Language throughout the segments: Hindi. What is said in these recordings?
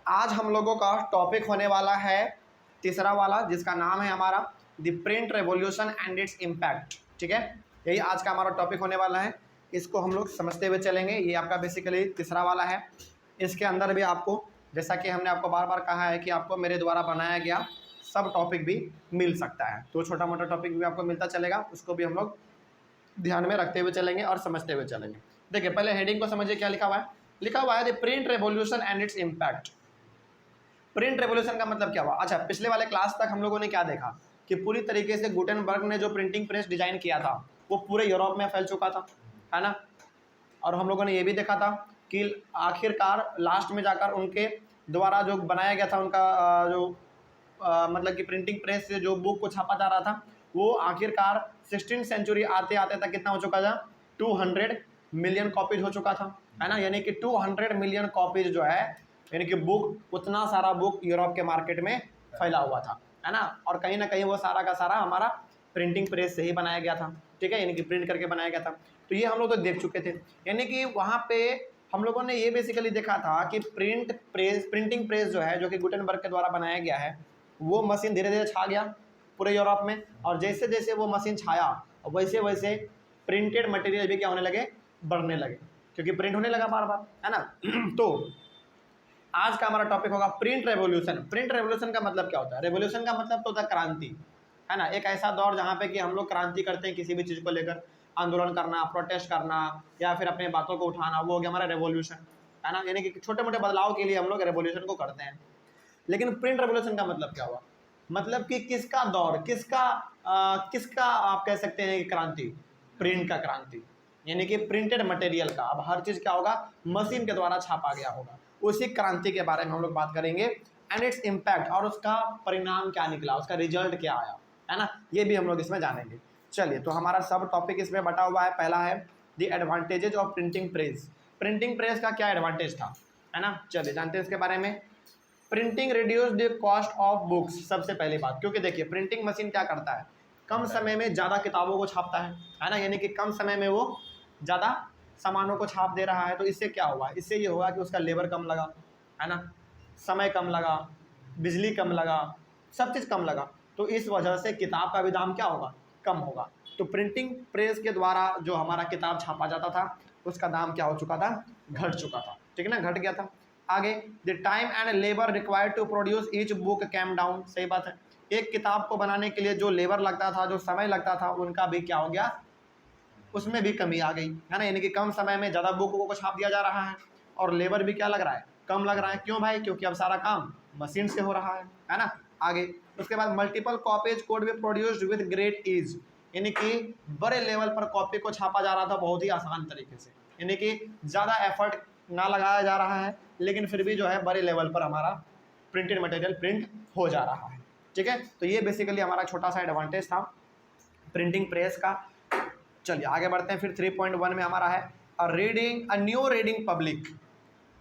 आज हम लोगों का टॉपिक होने वाला है तीसरा वाला, जिसका नाम है हमारा the print revolution and its impact. ठीक है, यही आज का हमारा टॉपिक होने वाला है। इसको हम लोग समझते हुए चलेंगे। ये आपका बेसिकली तीसरा वाला है। इसके अंदर भी आपको, जैसा कि हमने आपको बार बार कहा है कि आपको मेरे द्वारा बनाया गया सब टॉपिक भी मिल सकता है, तो छोटा मोटा टॉपिक भी आपको मिलता चलेगा, उसको भी हम लोग ध्यान में रखते हुए चलेंगे और समझते हुए चलेंगे। देखिए, पहले हेडिंग को समझिए, क्या लिखा हुआ है। लिखा हुआ है the print revolution and its impact. Print revolution का मतलब क्या हुआ? अच्छा, पिछले वाले क्लास तक हम लोगों ने क्या देखा कि पूरी तरीके से गुटेनबर्ग ने जो प्रिंटिंग प्रेस डिजाइन किया था वो पूरे यूरोप में फैल चुका था, है ना। और हम लोगों ने ये भी देखा था कि आखिरकार लास्ट में जाकर उनके द्वारा जो बनाया गया था उनका मतलब कि प्रिंटिंग प्रेस से जो बुक को छापा जा रहा था वो आखिरकार 16वीं सेंचुरी आते आते तक कितना हो चुका था? 200 मिलियन कॉपीज हो चुका था, है ना। यानी कि 200 मिलियन कॉपीज जो है, यानी कि बुक, उतना सारा बुक यूरोप के मार्केट में फैला हुआ था, है ना। और कहीं ना कहीं वो सारा का सारा हमारा प्रिंटिंग प्रेस से ही बनाया गया था। ठीक है, यानी कि प्रिंट करके बनाया गया था। तो ये हम लोग तो देख चुके थे। यानी कि वहाँ पे हम लोगों ने ये बेसिकली देखा था कि प्रिंटिंग प्रेस जो है, जो कि गुटेनबर्ग के द्वारा बनाया गया है, वो मशीन धीरे धीरे छा गया पूरे यूरोप में। और जैसे जैसे वो मशीन छाया वैसे वैसे प्रिंटेड मटेरियल भी क्या होने लगे? बढ़ने लगे, क्योंकि प्रिंट होने लगा बार बार, है ना। तो आज का हमारा टॉपिक होगा प्रिंट रेवोल्यूशन। प्रिंट रेवोल्यूशन का मतलब क्या होता है? रेवोल्यूशन का मतलब तो होता है क्रांति, है ना। एक ऐसा दौर जहाँ पे कि हम लोग क्रांति करते हैं किसी भी चीज़ को लेकर, आंदोलन करना, प्रोटेस्ट करना या फिर अपने बातों को उठाना, वो हो गया हमारा रेवोल्यूशन, है ना। यानी कि छोटे मोटे बदलाव के लिए हम लोग रेवोल्यूशन को करते हैं। लेकिन प्रिंट रेवोल्यूशन का मतलब क्या हुआ? मतलब कि किसका दौर, किसका आप कह सकते हैं कि क्रांति? प्रिंट का क्रांति, यानी कि प्रिंटेड मटेरियल का। अब हर चीज़ क्या होगा? मशीन के द्वारा छापा गया होगा। उसी क्रांति के बारे में हम लोग बात करेंगे एंड इट्स इम्पैक्ट, और उसका परिणाम क्या निकला, उसका रिजल्ट क्या आया, है ना। ये भी हम लोग इसमें जानेंगे। चलिए, तो हमारा सब टॉपिक इसमें बटा हुआ है। पहला है the advantages of printing press. Printing press का क्या एडवांटेज था, है ना। चलिए जानते हैं इसके बारे में। Printing reduce the cost of books, सबसे पहली बात, क्योंकि देखिए प्रिंटिंग मशीन क्या करता है? कम समय में ज़्यादा किताबों को छापता है ना। यानी कि कम समय में वो ज़्यादा सामानों को छाप दे रहा है। तो इससे क्या हुआ? इससे ये होगा कि उसका लेबर कम लगा, है ना, समय कम लगा, बिजली कम लगा, सब चीज़ कम लगा। तो इस वजह से किताब का भी दाम क्या होगा? कम होगा। तो प्रिंटिंग प्रेस के द्वारा जो हमारा किताब छापा जाता था उसका दाम क्या हो चुका था? घट चुका था, ठीक है ना, घट गया था। आगे, the time and labour required to produce each book came down. सही बात है, एक किताब को बनाने के लिए जो लेबर लगता था, जो समय लगता था, उनका भी क्या हो गया? उसमें भी कमी आ गई, है ना। यानी कि कम समय में ज़्यादा बुकों को छाप दिया जा रहा है और लेबर भी क्या लग रहा है? कम लग रहा है। क्यों भाई? क्योंकि अब सारा काम मशीन से हो रहा है ना। आगे, उसके बाद multiple copies could be produced with great ease, यानी कि बड़े लेवल पर कॉपी को छापा जा रहा था बहुत ही आसान तरीके से। यानी कि ज़्यादा एफर्ट ना लगाया जा रहा है, लेकिन फिर भी जो है बड़े लेवल पर हमारा प्रिंटेड मटेरियल प्रिंट हो जा रहा है। ठीक है, तो ये बेसिकली हमारा छोटा सा एडवांटेज था प्रिंटिंग प्रेस का। चलिए आगे बढ़ते हैं। फिर 3.1 में हमारा है a new reading public.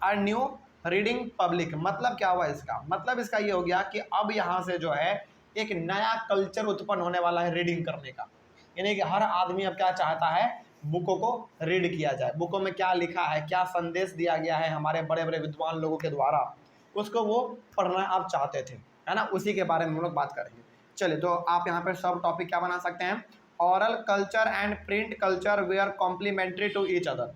A new reading public मतलब क्या हुआ इसका? मतलब इसका ये हो गया कि अब यहाँ से जो है एक नया कल्चर उत्पन्न होने वाला है रीडिंग करने का। यानी कि हर आदमी अब क्या चाहता है? बुकों को रीड किया जाए। बुकों में क्या लिखा है, क्या संदेश दिया गया है हमारे बड़े बड़े विद्वान लोगों के द्वारा, उसको वो पढ़ना आप चाहते थे, है ना। उसी के बारे में हम लोग बात करेंगे। चलिए, तो आप यहाँ पर सब टॉपिक क्या बना सकते हैं? Oral culture and print culture they are complementary to each other.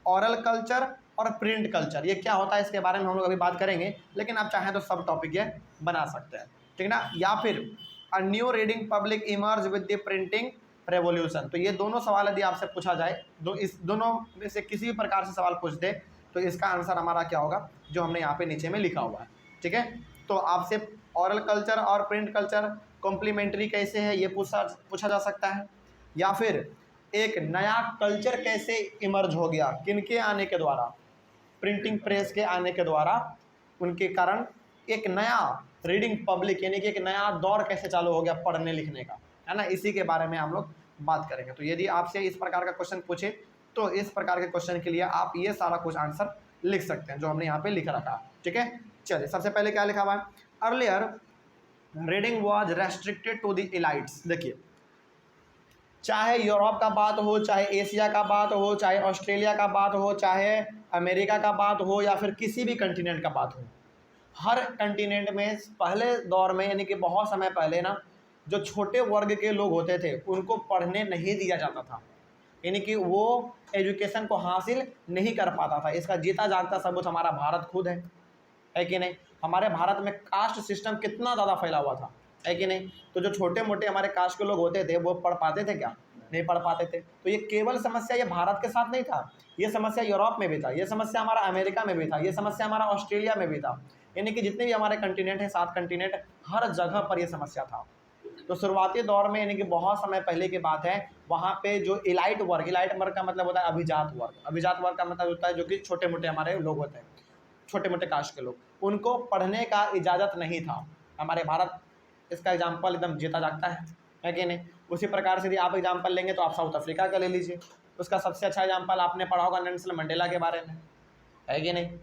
Oral culture और प्रिंट कल्चर ये क्या होता है इसके बारे में हम लोग अभी बात करेंगे, लेकिन आप चाहें तो सब टॉपिक ये बना सकते हैं, ठीक है ना। या फिर a new reading public emerge with the printing revolution. तो ये दोनों सवाल यदि आपसे पूछा जाए, इस दोनों में से किसी भी प्रकार से सवाल पूछ दे, तो इसका आंसर हमारा क्या होगा जो हमने यहाँ पे नीचे में लिखा हुआ है, ठीक है। तो आपसे ऑरल कल्चर और प्रिंट कल्चर कॉम्प्लीमेंट्री कैसे है ये पूछा जा सकता है। या फिर एक नया कल्चर कैसे इमर्ज हो गया, किनके आने के द्वारा? प्रिंटिंग प्रेस के आने के द्वारा, उनके कारण एक नया रीडिंग पब्लिक, यानी कि एक नया दौर कैसे चालू हो गया पढ़ने लिखने का, है ना। इसी के बारे में हम लोग बात करेंगे। तो यदि आपसे इस प्रकार का क्वेश्चन पूछे तो इस प्रकार के क्वेश्चन के लिए आप ये सारा कुछ आंसर लिख सकते हैं जो हमने यहाँ पे लिख रखा है, ठीक है। चलिए, सबसे पहले क्या लिखा हुआ है? Earlier reading was restricted to the elites. देखिए, चाहे यूरोप का बात हो, चाहे एशिया का बात हो, चाहे ऑस्ट्रेलिया का बात हो, चाहे अमेरिका का बात हो, या फिर किसी भी कंटिनेंट का बात हो, हर कंटिनेंट में पहले दौर में यानी कि बहुत समय पहले ना जो छोटे वर्ग के लोग होते थे उनको पढ़ने नहीं दिया जाता था, यानी कि वो एजुकेशन को हासिल नहीं कर पाता था। इसका जीता जागता सबूत हमारा भारत खुद है कि नहीं। हमारे भारत में कास्ट सिस्टम कितना ज़्यादा फैला हुआ था, है कि नहीं। तो जो छोटे मोटे हमारे कास्ट के लोग होते थे वो पढ़ पाते थे क्या? नहीं पढ़ पाते थे। तो ये केवल समस्या ये भारत के साथ नहीं था, ये समस्या यूरोप में भी था, ये समस्या हमारा अमेरिका में भी था, ये समस्या हमारा ऑस्ट्रेलिया में भी था। यानी कि जितने भी हमारे कंटिनेंट हैं, 7 कंटिनेंट, हर जगह पर ये समस्या था। तो शुरुआती दौर में यानी कि बहुत समय पहले की बात है, वहाँ पे जो इलाइट वर्ग का मतलब होता है अभिजात वर्ग। अभिजात वर्ग का मतलब होता है जो कि छोटे मोटे हमारे लोग होते हैं, छोटे मोटे कास्ट के लोग, उनको पढ़ने का इजाज़त नहीं था। हमारे भारत इसका एग्जाम्पल एकदम जीता जागता है कि नहीं। उसी प्रकार से यदि आप एग्जाम्पल लेंगे तो आप साउथ अफ्रीका का ले लीजिए, उसका सबसे अच्छा एग्जाम्पल आपने पढ़ा होगा नेल्सन मंडेला के बारे में, है कि नहीं।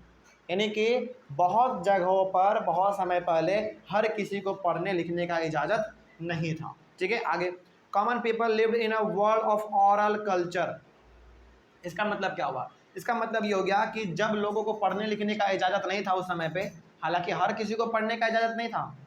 यानी कि बहुत जगहों पर बहुत समय पहले हर किसी को पढ़ने लिखने का इजाज़त नहीं था, ठीक है। आगे, common people lived in a world of oral culture. इसका मतलब क्या हुआ? इसका मतलब ये हो गया कि जब लोगों को पढ़ने लिखने का इजाज़त नहीं था उस समय पे, हालांकि हर किसी को पढ़ने का इजाज़त नहीं था,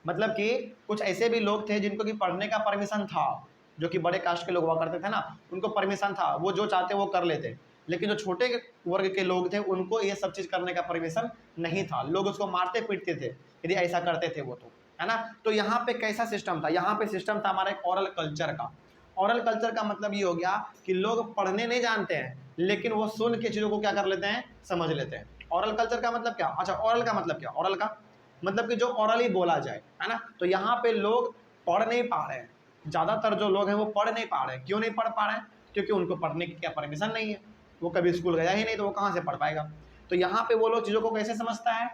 मतलब कि कुछ ऐसे भी लोग थे जिनको कि पढ़ने का परमिशन था, जो कि बड़े कास्ट के लोग हुआ करते थे ना, उनको परमिशन था, वो जो चाहते वो कर लेते। लेकिन जो छोटे वर्ग के लोग थे उनको ये सब चीज़ करने का परमिशन नहीं था, लोग उसको मारते पीटते थे यदि ऐसा करते थे वो, तो है ना। तो यहाँ पे कैसा सिस्टम था? यहाँ पे सिस्टम था हमारे ओरल कल्चर का। ओरल कल्चर का मतलब ये हो गया कि लोग पढ़ने नहीं जानते हैं लेकिन वो सुन के चीज़ों को क्या कर लेते हैं, समझ लेते हैं। ओरल कल्चर का मतलब क्या? अच्छा, ओरल का मतलब क्या? ओरल का मतलब कि जो ओरली बोला जाए, है ना। तो यहाँ पे लोग पढ़ नहीं पा रहे हैं, ज़्यादातर जो लोग हैं वो पढ़ नहीं पा रहे हैं। क्यों नहीं पढ़ पा रहे हैं? क्योंकि उनको पढ़ने की क्या परमिशन नहीं है, वो कभी स्कूल गया ही नहीं, तो वो कहाँ से पढ़ पाएगा। तो यहाँ पे वो लोग चीज़ों को कैसे समझता है?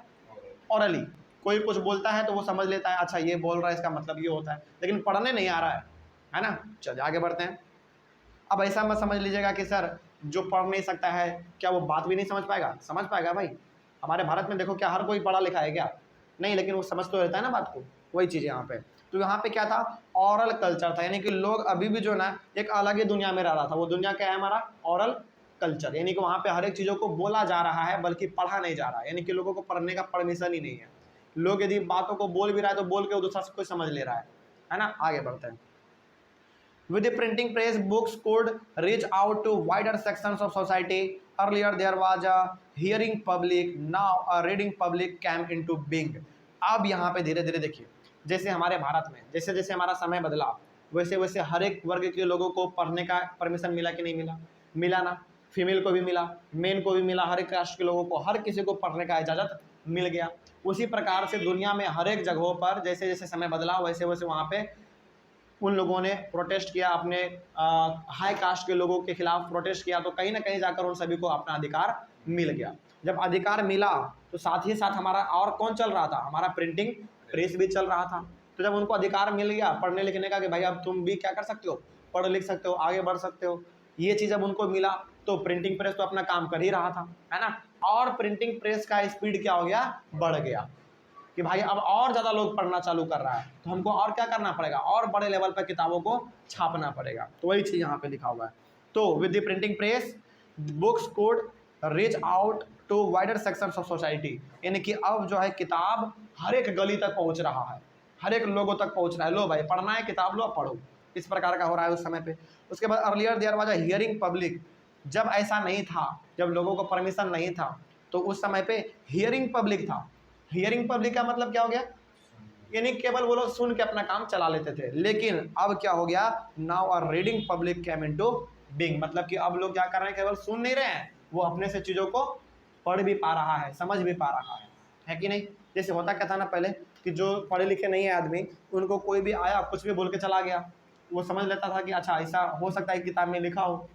ओरली। कोई कुछ बोलता है तो वो समझ लेता है, अच्छा ये बोल रहा है इसका मतलब ये होता है, लेकिन पढ़ने नहीं आ रहा है ना। चलिए आगे बढ़ते हैं। अब ऐसा मत समझ लीजिएगा कि सर जो पढ़ नहीं सकता है क्या वो बात भी नहीं समझ पाएगा? समझ पाएगा भाई। हमारे भारत में देखो क्या हर कोई पढ़ा लिखा है क्या? नहीं, लेकिन वो समझ तो रहता है ना बात को, वही चीज़ यहाँ पे। तो यहाँ पे क्या था? ओरल कल्चर था, यानी कि लोग अभी भी जो ना एक अलग ही दुनिया में रह रहा था। वो दुनिया क्या है? हमारा ओरल कल्चर, यानी कि वहाँ पे हर एक चीज़ों को बोला जा रहा है बल्कि पढ़ा नहीं जा रहा है, यानी कि लोगों को पढ़ने का परमिशन ही नहीं है। लोग यदि बातों को बोल भी रहा है तो बोल के वो दूसरा कोई समझ ले रहा है ना। आगे बढ़ते हैं। With the printing press, books could reach out to wider sections of society. Earlier, there was a hearing public. Now, a reading public came into being. अब यहाँ पे धीरे धीरे देखिए, जैसे हमारे भारत में जैसे जैसे हमारा समय बदला, वैसे वैसे हर एक वर्ग के लोगों को पढ़ने का परमिशन मिला कि नहीं मिला? मिला ना। फीमेल को भी मिला, मेन को भी मिला, हर एक कास्ट के लोगों को, हर किसी को पढ़ने का इजाज़त मिल गया। उसी प्रकार से दुनिया में हर एक जगहों पर जैसे जैसे समय बदला वैसे वैसे वहाँ पे उन लोगों ने प्रोटेस्ट किया, अपने हाई कास्ट के लोगों के खिलाफ प्रोटेस्ट किया, तो कहीं ना कहीं जाकर उन सभी को अपना अधिकार मिल गया। जब अधिकार मिला तो साथ ही साथ हमारा और कौन चल रहा था? हमारा प्रिंटिंग प्रेस भी चल रहा था। तो जब उनको अधिकार मिल गया पढ़ने लिखने का कि भाई अब तुम भी क्या कर सकते हो, पढ़ लिख सकते हो, आगे बढ़ सकते हो, ये चीज़ जब उनको मिला तो प्रिंटिंग प्रेस तो अपना काम कर ही रहा था, है ना। और प्रिंटिंग प्रेस का स्पीड क्या हो गया? बढ़ गया कि भाई अब और ज़्यादा लोग पढ़ना चालू कर रहा है, तो हमको और क्या करना पड़ेगा? और बड़े लेवल पर किताबों को छापना पड़ेगा। तो वही चीज़ यहाँ पे लिखा हुआ है। तो with the printing press books could reach out to wider sections of society, यानी कि अब जो है किताब हर एक गली तक पहुँच रहा है, हर एक लोगों तक पहुँच रहा है। लो भाई पढ़ना है, किताब लो पढ़ो, इस प्रकार का हो रहा है उस समय पे। उसके बाद earlier there was a hearing public. जब ऐसा नहीं था, जब लोगों को परमिशन नहीं था, तो उस समय पे हियरिंग पब्लिक था। हियरिंग पब्लिक का मतलब क्या हो गया? यानी केवल वो लोग सुन के अपना काम चला लेते थे। लेकिन अब क्या हो गया? Now a reading public came into being, मतलब कि अब लोग क्या कर रहे हैं? केवल सुन नहीं रहे हैं, वो अपने से चीज़ों को पढ़ भी पा रहा है, समझ भी पा रहा है कि नहीं। जैसे होता क्या था ना पहले कि जो पढ़े लिखे नहीं है आदमी, उनको कोई भी आया कुछ भी बोल के चला गया, वो समझ लेता था कि अच्छा ऐसा हो सकता है किताब में लिखा हो,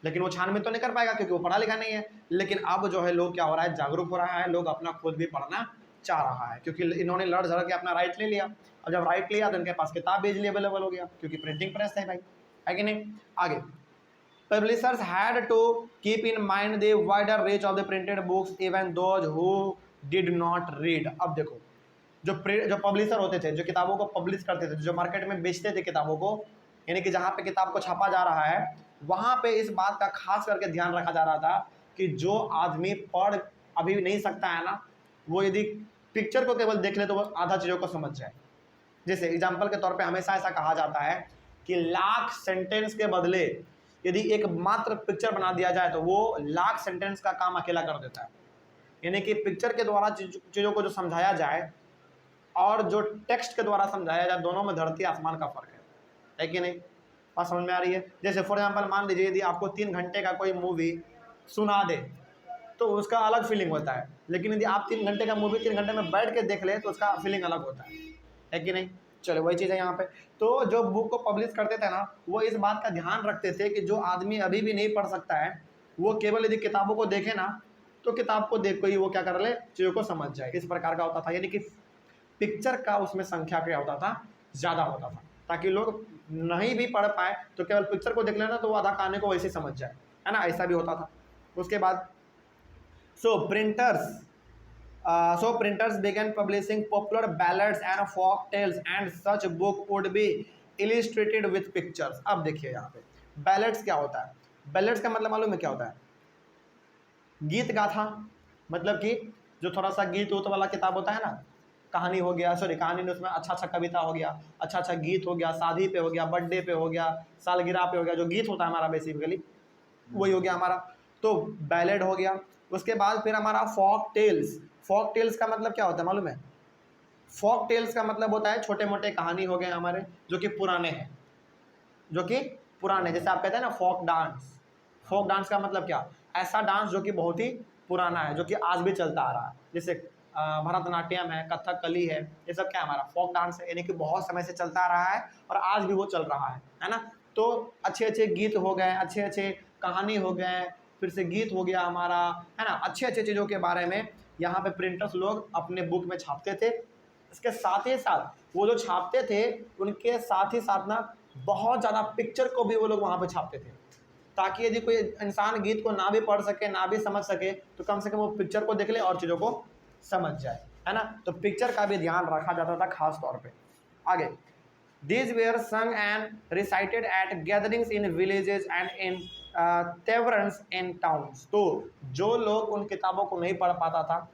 लेकिन वो छानबीन तो नहीं कर पाएगा क्योंकि वो पढ़ा लिखा नहीं है। लेकिन अब जो है लोग क्या हो रहा है? जागरूक हो रहा है, लोग अपना खुद भी पढ़ना चाह रहा है, क्योंकि इन्होंने लड़ झड़ के अपना राइट ले लिया। और जब राइट लिया तो इनके पास किताब भी इजीली अवेलेबल हो गया, क्योंकि प्रिंटिंग प्रेस है भाई, है कि नहीं। आगे, publishers had to keep in mind the wider reach of the printed books even those who did not read। अब देखो, जो पब्लिशर होते थे, जो किताबों को पब्लिश करते थे, जो मार्केट में बेचते थे किताबों को, यानी कि जहाँ पे किताब को छापा जा रहा है, वहाँ पे इस बात का खास करके ध्यान रखा जा रहा था कि जो आदमी पढ़ अभी नहीं सकता है ना, वो यदि पिक्चर को केवल देख ले तो वो आधा चीज़ों को समझ जाए। जैसे एग्जाम्पल के तौर पे हमेशा ऐसा कहा जाता है कि लाख सेंटेंस के बदले यदि एक मात्र पिक्चर बना दिया जाए तो वो लाख सेंटेंस का काम अकेला कर देता है। यानी कि पिक्चर के द्वारा चीज़ों को जो समझाया जाए और जो टेक्स्ट के द्वारा समझाया जाए, दोनों में धरती आसमान का फर्क है कि नहीं? बात समझ में आ रही है? जैसे फॉर एग्जाम्पल मान लीजिए यदि आपको 3 घंटे का कोई मूवी सुना दे तो उसका अलग फीलिंग होता है, लेकिन यदि आप 3 घंटे का मूवी 3 घंटे में बैठ के देख ले तो उसका फीलिंग अलग होता है कि नहीं? चलो वही चीज़ है यहाँ पे। तो जो बुक को पब्लिश करते थे ना, वो इस बात का ध्यान रखते थे कि जो आदमी अभी भी नहीं पढ़ सकता है वो केवल यदि किताबों को देखे ना तो किताब को देख कर ही वो क्या कर ले, चीज़ों को समझ जाए। इस प्रकार का होता था, यानी कि पिक्चर का उसमें संख्या क्या होता था, ज़्यादा होता था, ताकि लोग नहीं भी पढ़ पाए तो केवल पिक्चर को देख लेना तो वो आधा कहानी को वैसे समझ जाए, है ना? ऐसा भी होता था। उसके बाद printers began publishing popular ballads and folk tales, and such book would be illustrated with pictures। अब देखिए यहाँ पे बैलेड्स क्या होता है। बैलेड्स का मतलब मालूम है क्या होता है? गीत गाथा, मतलब कि जो थोड़ा सा गीत उत वाला किताब होता है ना, कहानी हो गया, सॉरी कहानी में उसमें अच्छा अच्छा कविता हो गया, अच्छा अच्छा गीत हो गया, शादी पे हो गया, बर्थडे पे हो गया, सालगिरह पे हो गया, जो गीत होता है हमारा बेसिकली वही हो गया हमारा, तो बैलेड हो गया। उसके बाद फिर हमारा फॉक टेल्स। फॉक टेल्स का मतलब क्या होता है मालूम है? फॉक टेल्स का मतलब होता है छोटे मोटे कहानी हो गए हमारे जो कि पुराने हैं, जो कि पुराने, जैसे आप कहते हैं ना फोक डांस। फोक डांस का मतलब क्या? ऐसा डांस जो कि बहुत ही पुराना है, जो कि आज भी चलता आ रहा है। जैसे भरतनाट्यम है, कथकली है, ये सब क्या है? हमारा फोक डांस है, यानी कि बहुत समय से चलता आ रहा है और आज भी वो चल रहा है ना? तो अच्छे अच्छे गीत हो गए, अच्छे अच्छे कहानी हो गए, फिर से गीत हो गया हमारा, है ना? अच्छे अच्छे चीज़ों के बारे में यहाँ पे प्रिंटर्स लोग अपने बुक में छापते थे। इसके साथ ही साथ वो जो छापते थे उनके साथ ही साथ ना बहुत ज़्यादा पिक्चर को भी वो लोग वहाँ पे छापते थे, ताकि यदि कोई इंसान गीत को ना भी पढ़ सके ना भी समझ सके तो कम से कम वो पिक्चर को देख ले और चीज़ों को समझ जाए, है ना? तो पिक्चर का भी ध्यान रखा जाता था खास तौर पे। आगे, these were sung and recited at gatherings in villages and in taverns in towns। तो जो लोग उन किताबों को नहीं पढ़ पाता था,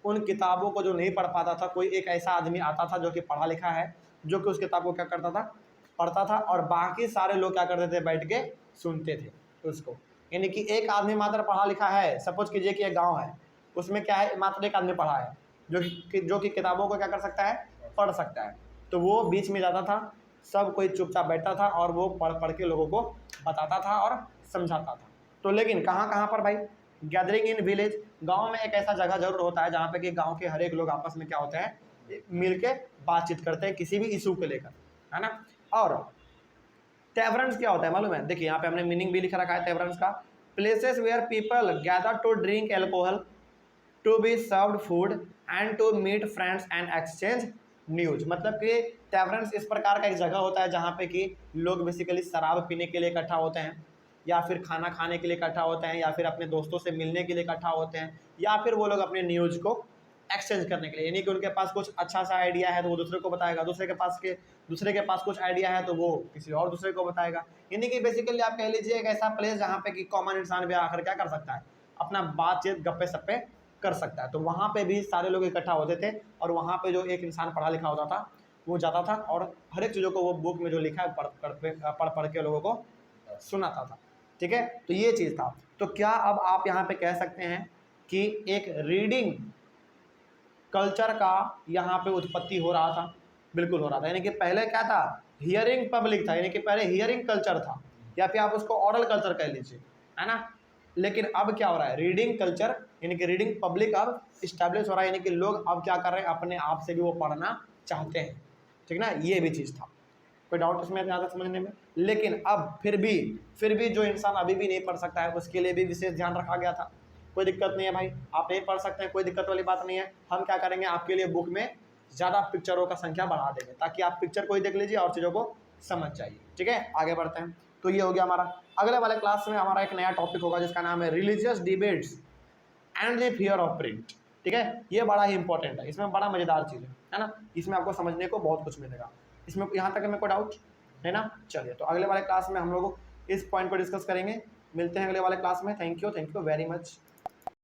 उन किताबों को जो नहीं पढ़ पाता था, कोई एक ऐसा आदमी आता था जो कि पढ़ा लिखा है, जो कि उस किताब को क्या करता था, पढ़ता था, और बाकी सारे लोग क्या करते थे, बैठ के सुनते थे उसको। यानी कि एक आदमी मात्र पढ़ा लिखा है, सपोज कीजिए कि एक गांव है, उसमें क्या है, मात्र एक आदमी पढ़ा है जो कि किताबों को क्या कर सकता है, पढ़ सकता है। तो वो बीच में जाता था, सब कोई चुपचाप बैठता था और वो पढ़ पढ़ के लोगों को बताता था और समझाता था। तो लेकिन कहाँ कहाँ पर भाई? Gathering in village. गांव में एक ऐसा जगह जरूर होता है जहाँ पे कि गांव के हर एक लोग आपस में क्या होते हैं, मिल के बातचीत करते हैं किसी भी इशू को लेकर, है ना? और टेवरन्स क्या होता है मालूम है? देखिए यहाँ पे हमने मीनिंग भी लिख रखा है टेवरन्स का। Places where people gather to drink alcohol, to be served food and to meet friends and exchange news. मतलब कि टेवरन्स इस प्रकार का एक जगह होता है जहाँ पे कि लोग बेसिकली शराब पीने के लिए इकट्ठा होते हैं, या फिर खाना खाने के लिए इकट्ठा होते हैं, या फिर अपने दोस्तों से मिलने के लिए इकट्ठा होते हैं, या फिर वो लोग अपने न्यूज़ को एक्सचेंज करने के लिए, यानी कि उनके पास कुछ अच्छा सा आइडिया है तो वो दूसरे को बताएगा, दूसरे के पास कुछ आइडिया है तो वो किसी और दूसरे को बताएगा। यानी कि बेसिकली आप कह लीजिए एक ऐसा प्लेस जहाँ पे कि कॉमन इंसान भी आकर क्या कर सकता है, अपना बातचीत गप्पे सप्पे कर सकता है। तो वहाँ पे भी सारे लोग इकट्ठा होते थे और वहाँ पे जो एक इंसान पढ़ा लिखा होता था वो जाता था और हर एक चीज़ों को वो बुक में जो लिखा है पढ़ के लोगों को सुनाता था। ठीक है, तो ये चीज़ था। तो क्या अब आप यहाँ पे कह सकते हैं कि एक रीडिंग कल्चर का यहाँ पे उत्पत्ति हो रहा था? बिल्कुल हो रहा था। यानी कि पहले क्या था, हियरिंग पब्लिक था, यानी कि पहले हियरिंग कल्चर था, या फिर आप उसको ऑरल कल्चर कह लीजिए, है ना? लेकिन अब क्या हो रहा है, रीडिंग कल्चर यानी कि रीडिंग पब्लिक अब इस्टेब्लिश हो रहा है, यानी कि लोग अब क्या कर रहे हैं, अपने आप से भी वो पढ़ना चाहते हैं। ठीक ना, ये भी चीज़ था। कोई डाउट इसमें ज़्यादा समझने में? लेकिन अब फिर भी जो इंसान अभी भी नहीं पढ़ सकता है उसके लिए भी विशेष ध्यान रखा गया था। कोई दिक्कत नहीं है भाई, आप नहीं पढ़ सकते हैं, कोई दिक्कत वाली बात नहीं है। हम क्या करेंगे, आपके लिए बुक में ज़्यादा पिक्चरों का संख्या बढ़ा देंगे ताकि आप पिक्चर को ही देख लीजिए और चीज़ों को समझ जाइए। ठीक है, आगे बढ़ते हैं। तो ये हो गया हमारा। अगले वाले क्लास में हमारा एक नया टॉपिक होगा जिसका नाम है religious debates and the fear of print. ठीक है, ये बड़ा ही इंपॉर्टेंट है, इसमें बड़ा मज़ेदार चीज़ है ना? इसमें आपको समझने को बहुत कुछ मिलेगा। इसमें यहाँ तक में कोई डाउट है ना? चलिए, तो अगले वाले क्लास में हम लोग इस पॉइंट को डिस्कस करेंगे। मिलते हैं अगले वाले क्लास में। Thank you very much.